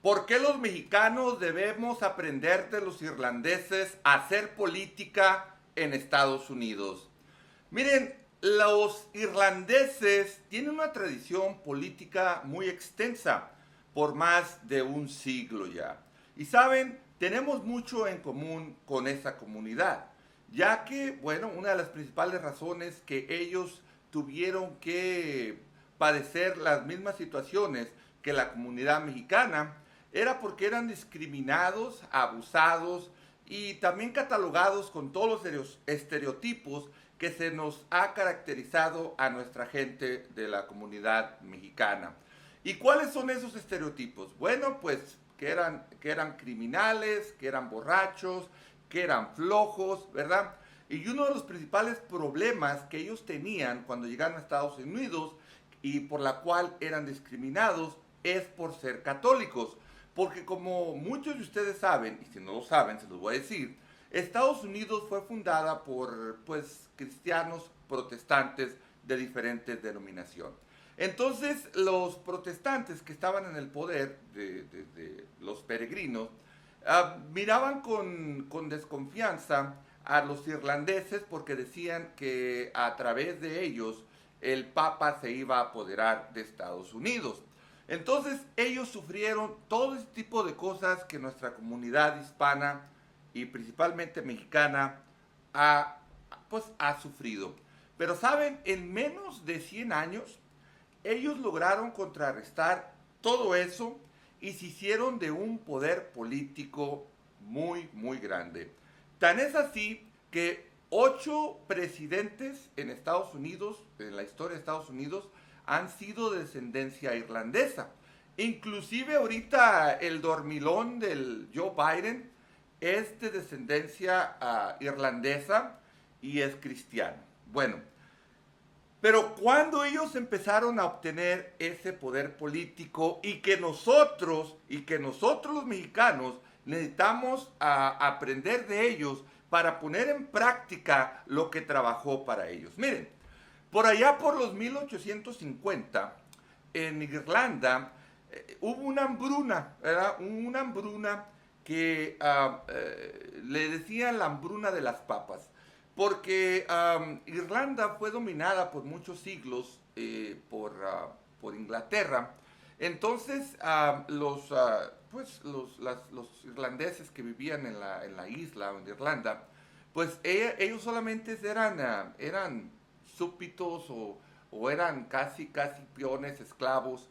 ¿Por qué los mexicanos debemos aprender de los irlandeses a hacer política en Estados Unidos? Miren, los irlandeses tienen una tradición política muy extensa por más de un siglo ya. Y saben, tenemos mucho en común con esa comunidad, ya que, bueno, una de las principales razones que ellos tuvieron que padecer las mismas situaciones que la comunidad mexicana era porque eran discriminados, abusados y también catalogados con todos los estereotipos que se nos ha caracterizado a nuestra gente de la comunidad mexicana. ¿Y cuáles son esos estereotipos? Bueno, pues que eran criminales, que eran borrachos, que eran flojos, ¿verdad? Y uno de los principales problemas que ellos tenían cuando llegaron a Estados Unidos y por la cual eran discriminados es por ser católicos. Porque como muchos de ustedes saben, y si no lo saben, se los voy a decir, Estados Unidos fue fundada por pues cristianos protestantes de diferentes denominaciones. Entonces los protestantes que estaban en el poder de los peregrinos miraban con desconfianza a los irlandeses porque decían que a través de ellos el Papa se iba a apoderar de Estados Unidos. Entonces ellos sufrieron todo ese tipo de cosas que nuestra comunidad hispana y principalmente mexicana ha sufrido. Pero saben, en menos de 100 años, ellos lograron contrarrestar todo eso y se hicieron de un poder político muy, muy grande. Tan es así que 8 presidentes en Estados Unidos, en la historia de Estados Unidos, han sido de descendencia irlandesa. Inclusive ahorita el dormilón del Joe Biden es de descendencia irlandesa y es cristiano. Bueno, pero cuando ellos empezaron a obtener ese poder político y que nosotros los mexicanos necesitamos aprender de ellos para poner en práctica lo que trabajó para ellos. Miren, por allá por los 1850, en Irlanda, hubo una hambruna, ¿verdad? Una hambruna que le decían la hambruna de las papas, porque Irlanda fue dominada por muchos siglos por Inglaterra. Entonces, los irlandeses que vivían en la isla, en Irlanda, pues ellos solamente eran súbditos o eran casi peones, esclavos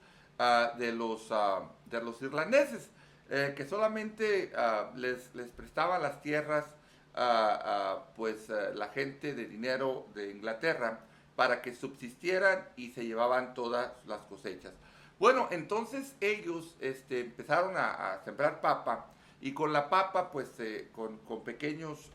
de los irlandeses, que solamente les prestaban las tierras la gente de dinero de Inglaterra para que subsistieran y se llevaban todas las cosechas. Bueno, entonces ellos empezaron a sembrar papa y con la papa con pequeños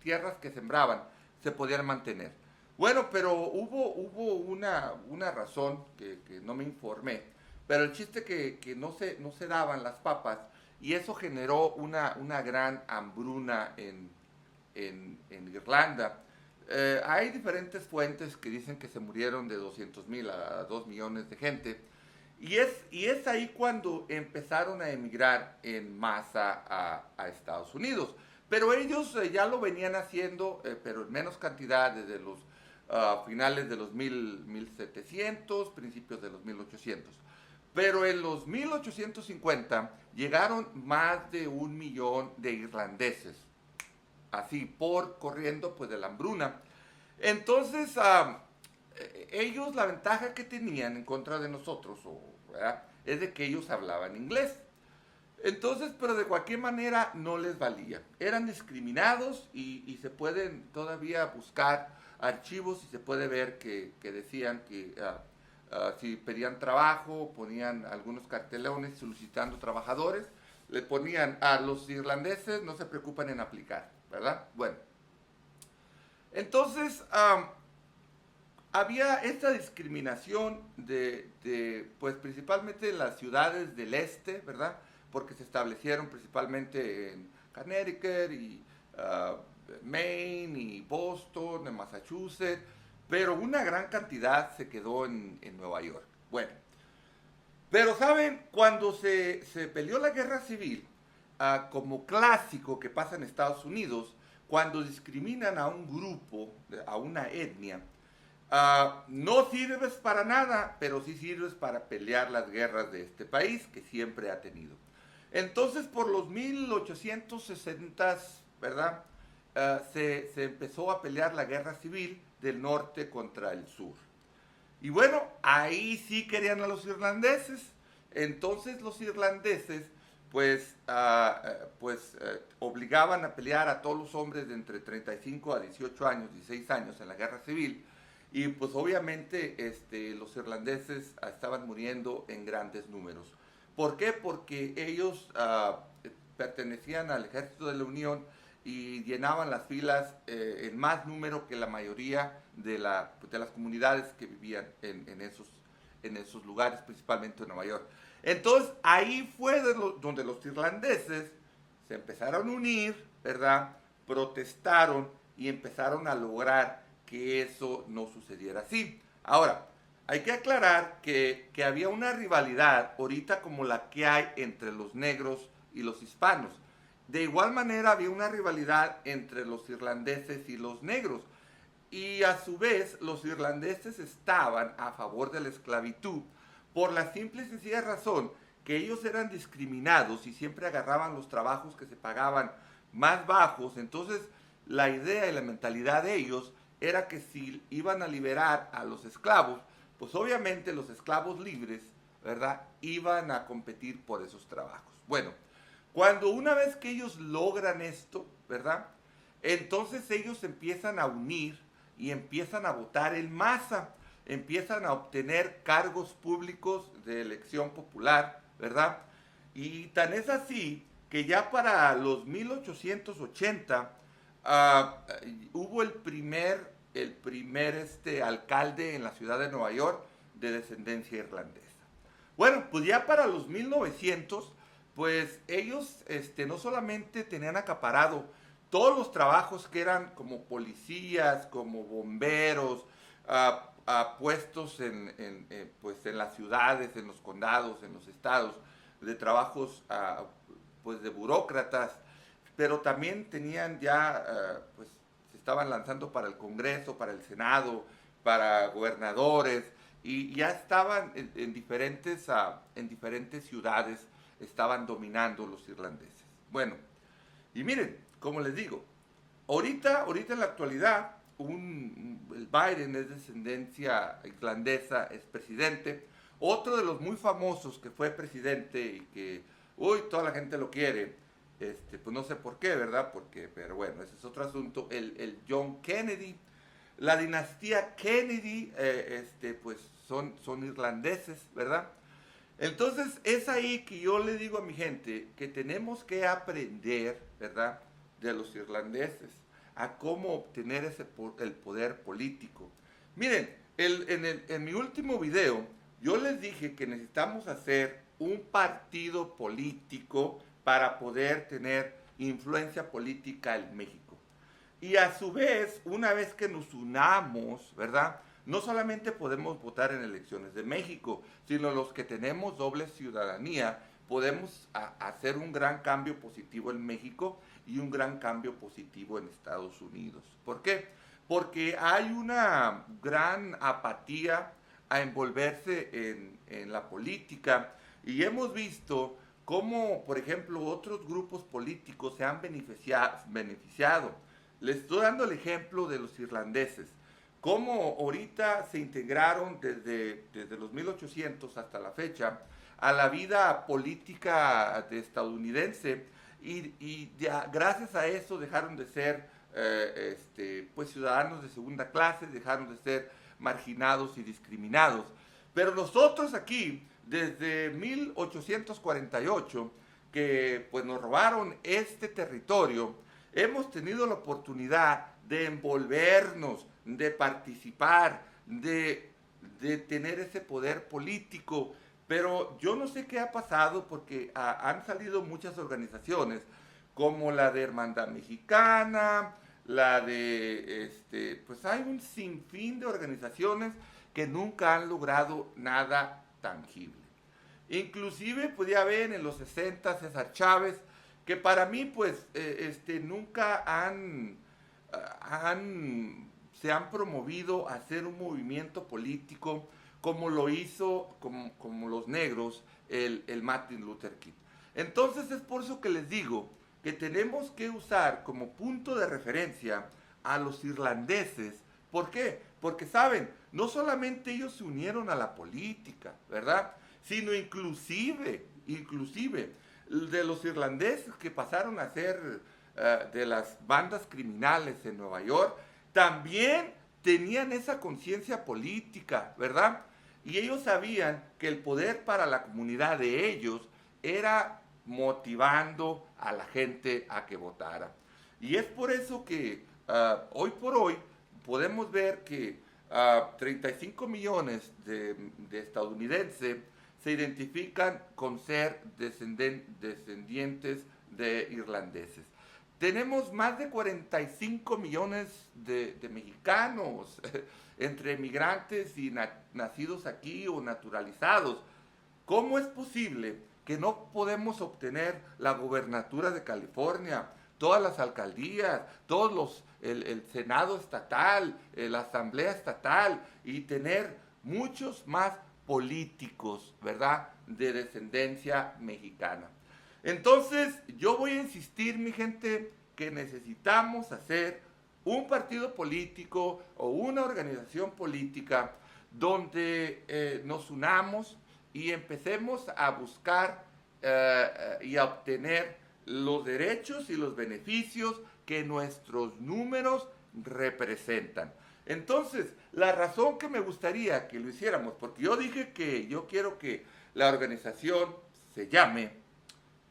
tierras que sembraban se podían mantener. Bueno, pero hubo una razón que no me informé, pero el chiste que no se daban las papas y eso generó una gran hambruna en Irlanda. Hay diferentes fuentes que dicen que se murieron de 200,000 a 2 millones de gente. Y es ahí cuando empezaron a emigrar en masa a Estados Unidos. Pero ellos ya lo venían haciendo, pero en menos cantidad desde los finales de los 1700, principios de los 1800. Pero en los 1850 llegaron más de 1 millón de irlandeses, así corriendo pues de la hambruna. Entonces, ellos la ventaja que tenían en contra de nosotros, ¿verdad? Es de que ellos hablaban inglés. Entonces, pero de cualquier manera no les valía. Eran discriminados y se pueden todavía buscar archivos y se puede ver que decían que si pedían trabajo, ponían algunos cartelones solicitando trabajadores, le ponían a los irlandeses, no se preocupan en aplicar, ¿verdad? Bueno, entonces había esta discriminación pues principalmente en las ciudades del este, ¿verdad? Porque se establecieron principalmente en Connecticut y Maine y Boston, en Massachusetts, pero una gran cantidad se quedó en Nueva York. Bueno, Pero, ¿saben? Cuando se peleó la guerra civil, como clásico que pasa en Estados Unidos, cuando discriminan a un grupo, a una etnia, no sirves para nada, pero sí sirves para pelear las guerras de este país que siempre ha tenido. Entonces, por los 1860, ¿verdad? Se empezó a pelear la guerra civil del norte contra el sur. Y bueno, ahí sí querían a los irlandeses. Entonces los irlandeses obligaban a pelear a todos los hombres de entre 35 a 18 años, 16 años en la guerra civil. Y pues obviamente los irlandeses estaban muriendo en grandes números. ¿Por qué? Porque ellos pertenecían al ejército de la Unión y llenaban las filas en más número que la mayoría de las comunidades que vivían en esos lugares, principalmente en Nueva York. Entonces ahí fue donde los irlandeses se empezaron a unir, ¿verdad? Protestaron y empezaron a lograr que eso no sucediera así. Ahora, hay que aclarar que había una rivalidad ahorita como la que hay entre los negros y los hispanos. De igual manera había una rivalidad entre los irlandeses y los negros. Y a su vez los irlandeses estaban a favor de la esclavitud por la simple y sencilla razón que ellos eran discriminados y siempre agarraban los trabajos que se pagaban más bajos. Entonces la idea y la mentalidad de ellos era que si iban a liberar a los esclavos, pues obviamente los esclavos libres, ¿verdad?, iban a competir por esos trabajos. Bueno, cuando una vez que ellos logran esto, ¿verdad?, entonces ellos empiezan a unir y empiezan a votar en masa, empiezan a obtener cargos públicos de elección popular, ¿verdad? Y tan es así que ya para los 1880 hubo el primer alcalde en la ciudad de Nueva York de descendencia irlandesa. Bueno, pues ya para los 1900, pues ellos no solamente tenían acaparado todos los trabajos que eran como policías, como bomberos, puestos pues en las ciudades, en los condados, en los estados, de trabajos pues de burócratas, pero también tenían ya, pues se estaban lanzando para el Congreso, para el Senado, para gobernadores, y ya estaban en diferentes ciudades, estaban dominando los irlandeses. Bueno, y miren, como les digo, ahorita en la actualidad, el Biden es descendencia irlandesa, es presidente. Otro de los muy famosos que fue presidente y que, uy, toda la gente lo quiere, pues no sé por qué, ¿verdad? Pero bueno, ese es otro asunto. El John Kennedy, la dinastía Kennedy, pues son irlandeses, ¿verdad? Entonces es ahí que yo le digo a mi gente que tenemos que aprender, ¿verdad?, de los irlandeses, a cómo obtener el poder político. Miren, en mi último video, yo les dije que necesitamos hacer un partido político para poder tener influencia política en México. Y a su vez, una vez que nos unamos, ¿verdad?, no solamente podemos votar en elecciones de México, sino los que tenemos doble ciudadanía, podemos hacer un gran cambio positivo en México y un gran cambio positivo en Estados Unidos. ¿Por qué? Porque hay una gran apatía a envolverse en la política y hemos visto cómo, por ejemplo, otros grupos políticos se han beneficiado. Les estoy dando el ejemplo de los irlandeses. Cómo ahorita se integraron desde los 1800 hasta la fecha a la vida política estadounidense y gracias a eso dejaron de ser pues ciudadanos de segunda clase, dejaron de ser marginados y discriminados. Pero nosotros aquí, desde 1848, que pues nos robaron este territorio, hemos tenido la oportunidad de envolvernos, de participar, de tener ese poder político. Pero yo no sé qué ha pasado porque han salido muchas organizaciones, como la de Hermandad Mexicana, la de, pues hay un sinfín de organizaciones que nunca han logrado nada tangible. Inclusive, pues ya ven, en los 60 César Chávez, que para mí, pues, nunca se han promovido a hacer un movimiento político como lo hizo, como los negros, el Martin Luther King. Entonces es por eso que les digo que tenemos que usar como punto de referencia a los irlandeses. ¿Por qué? Porque saben, no solamente ellos se unieron a la política, ¿verdad? Sino inclusive de los irlandeses que pasaron a ser de las bandas criminales en Nueva York, también tenían esa conciencia política, ¿verdad? Y ellos sabían que el poder para la comunidad de ellos era motivando a la gente a que votara. Y es por eso que hoy por hoy podemos ver que 35 millones de estadounidenses se identifican con ser descendientes de irlandeses. Tenemos más de 45 millones de mexicanos entre migrantes y nacidos aquí o naturalizados. ¿Cómo es posible que no podemos obtener la gobernatura de California, todas las alcaldías, el Senado estatal, la Asamblea estatal y tener muchos más políticos, ¿verdad?, de descendencia mexicana? Entonces, yo voy a insistir, mi gente, que necesitamos hacer un partido político o una organización política donde nos unamos y empecemos a buscar y a obtener los derechos y los beneficios que nuestros números representan. Entonces, la razón que me gustaría que lo hiciéramos, porque yo dije que yo quiero que la organización se llame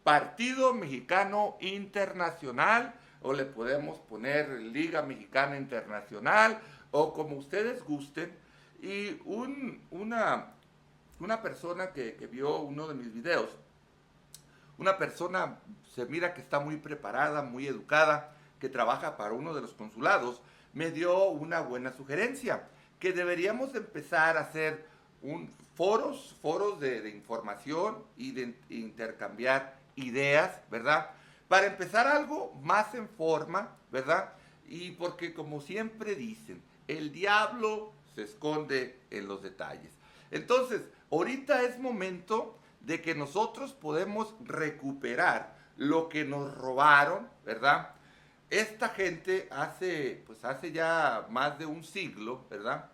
Partido Mexicano Internacional, o le podemos poner Liga Mexicana Internacional, o como ustedes gusten. Y una persona que vio uno de mis videos, una persona se mira que está muy preparada, muy educada, que trabaja para uno de los consulados, me dio una buena sugerencia, que deberíamos empezar a hacer foros de información y de intercambiar ideas, ¿verdad? Para empezar algo más en forma, ¿verdad? Y porque como siempre dicen, el diablo se esconde en los detalles. Entonces, ahorita es momento de que nosotros podemos recuperar lo que nos robaron, ¿verdad? Esta gente hace ya más de un siglo, ¿verdad?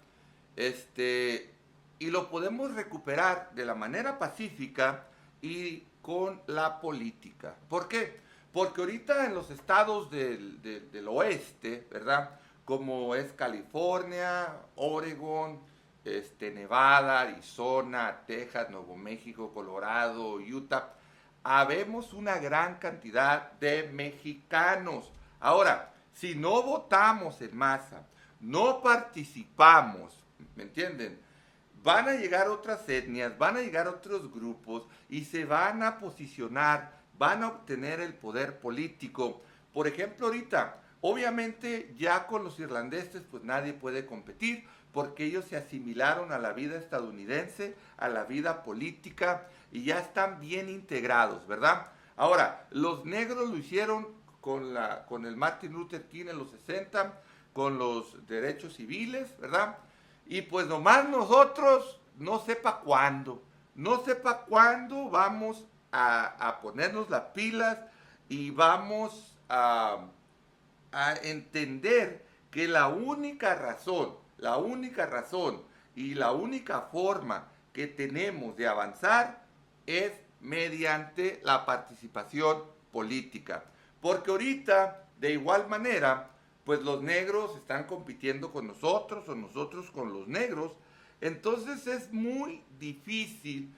Y lo podemos recuperar de la manera pacífica y con la política. ¿Por qué? Porque ahorita en los estados del oeste, ¿verdad?, como es California, Oregon, Nevada, Arizona, Texas, Nuevo México, Colorado, Utah, habemos una gran cantidad de mexicanos. Ahora, si no votamos en masa, no participamos, ¿me entienden?, van a llegar otras etnias, van a llegar otros grupos y se van a posicionar, van a obtener el poder político. Por ejemplo, ahorita, obviamente ya con los irlandeses pues nadie puede competir porque ellos se asimilaron a la vida estadounidense, a la vida política y ya están bien integrados, ¿verdad? Ahora, los negros lo hicieron con el Martin Luther King en los 60, con los derechos civiles, ¿verdad? Y pues nomás nosotros no sepa cuándo vamos a ponernos las pilas y vamos a entender que la única razón y la única forma que tenemos de avanzar es mediante la participación política. Porque ahorita, de igual manera, pues los negros están compitiendo con nosotros o nosotros con los negros. Entonces es muy difícil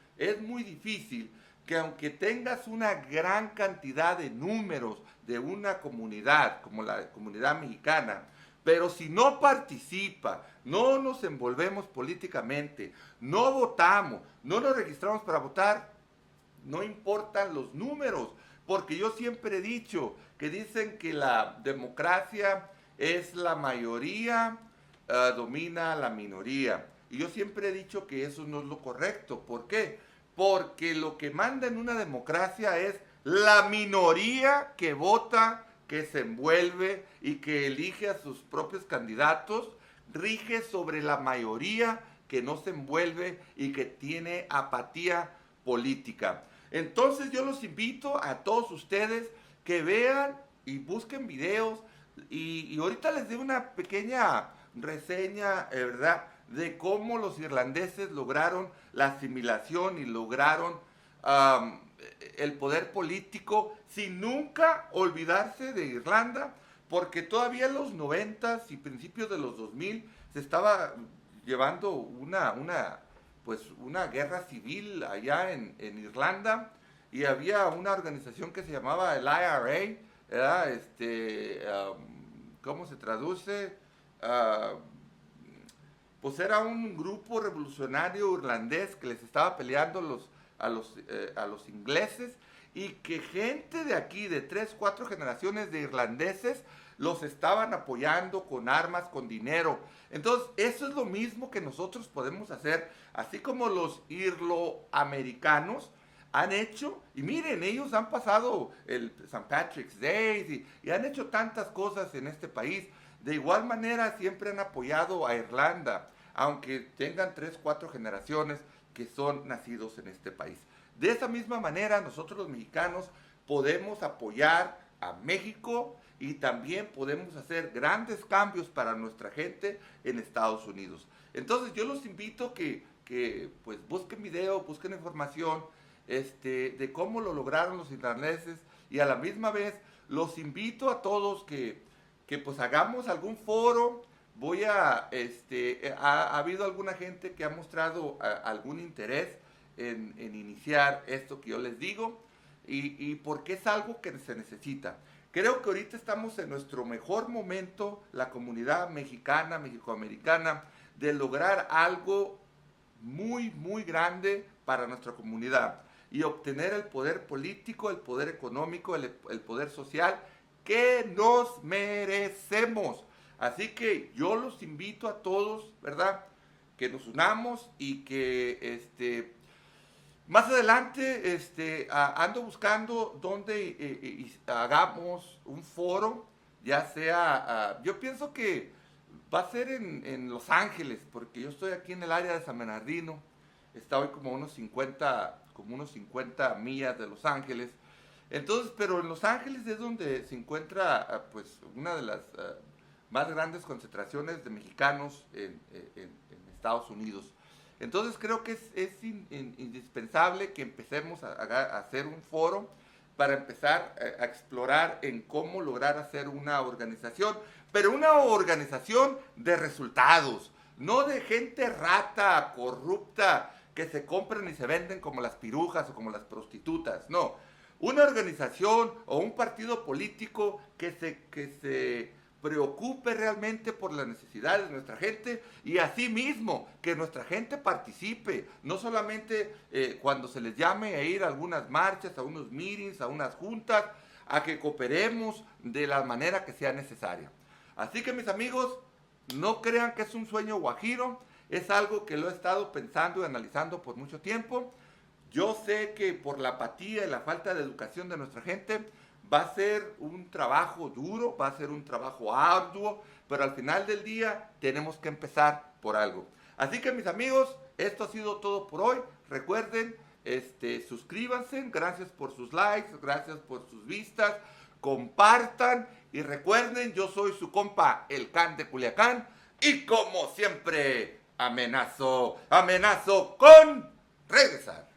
que aunque tengas una gran cantidad de números de una comunidad como la comunidad mexicana, pero si no participa, no nos envolvemos políticamente, no votamos, no nos registramos para votar, no importan los números, porque yo siempre he dicho que dicen que la democracia es la mayoría, domina la minoría. Y yo siempre he dicho que eso no es lo correcto. ¿Por qué? porque lo que manda en una democracia es la minoría que vota, que se envuelve y que elige a sus propios candidatos, rige sobre la mayoría que no se envuelve y que tiene apatía política. Entonces yo los invito a todos ustedes que vean y busquen videos y ahorita les doy una pequeña reseña, ¿verdad?, de cómo los irlandeses lograron la asimilación y lograron el poder político sin nunca olvidarse de Irlanda, porque todavía en los 90s y principios de los 2000 se estaba llevando pues una guerra civil allá en Irlanda, y había una organización que se llamaba el IRA, ¿verdad? ¿Cómo se traduce? Pues era un grupo revolucionario irlandés que les estaba peleando a los ingleses, y que gente de aquí, de 3, 4 generaciones de irlandeses, los estaban apoyando con armas, con dinero. Entonces, eso es lo mismo que nosotros podemos hacer, así como los irloamericanos han hecho. Y miren, ellos han pasado el St. Patrick's Day y han hecho tantas cosas en este país. De igual manera, siempre han apoyado a Irlanda, aunque tengan 3, 4 generaciones que son nacidos en este país. De esa misma manera, nosotros los mexicanos podemos apoyar a México y también podemos hacer grandes cambios para nuestra gente en Estados Unidos. Entonces yo los invito que pues busquen video, busquen información de cómo lo lograron los irlandeses, y a la misma vez los invito a todos que pues hagamos algún foro. Ha habido alguna gente que ha mostrado algún interés en iniciar esto que yo les digo, y porque es algo que se necesita. Creo que ahorita estamos en nuestro mejor momento, la comunidad mexicana, mexicoamericana, de lograr algo muy, muy grande para nuestra comunidad y obtener el poder político, el poder económico, el poder social que nos merecemos. Así que yo los invito a todos, ¿verdad?, que nos unamos y que más adelante ando buscando donde hagamos un foro, ya sea, yo pienso que va a ser en Los Ángeles, porque yo estoy aquí en el área de San Bernardino, está hoy como unos 50 millas de Los Ángeles. Entonces, pero en Los Ángeles es donde se encuentra pues una de las más grandes concentraciones de mexicanos en Estados Unidos. Entonces creo que es indispensable que empecemos a hacer un foro para empezar a explorar en cómo lograr hacer una organización, pero una organización de resultados, no de gente rata, corrupta, que se compran y se venden como las pirujas o como las prostitutas. No, una organización o un partido político que se preocupe realmente por las necesidades de nuestra gente, y asimismo que nuestra gente participe, no solamente cuando se les llame a ir a algunas marchas, a unos meetings, a unas juntas, a que cooperemos de la manera que sea necesaria. Así que, mis amigos, no crean que es un sueño guajiro, es algo que lo he estado pensando y analizando por mucho tiempo. Yo sé que por la apatía y la falta de educación de nuestra gente, va a ser un trabajo duro, va a ser un trabajo arduo, pero al final del día tenemos que empezar por algo. Así que, mis amigos, esto ha sido todo por hoy. Recuerden, suscríbanse, gracias por sus likes, gracias por sus vistas, compartan y recuerden, yo soy su compa, el Can de Culiacán, y como siempre, amenazo con regresar.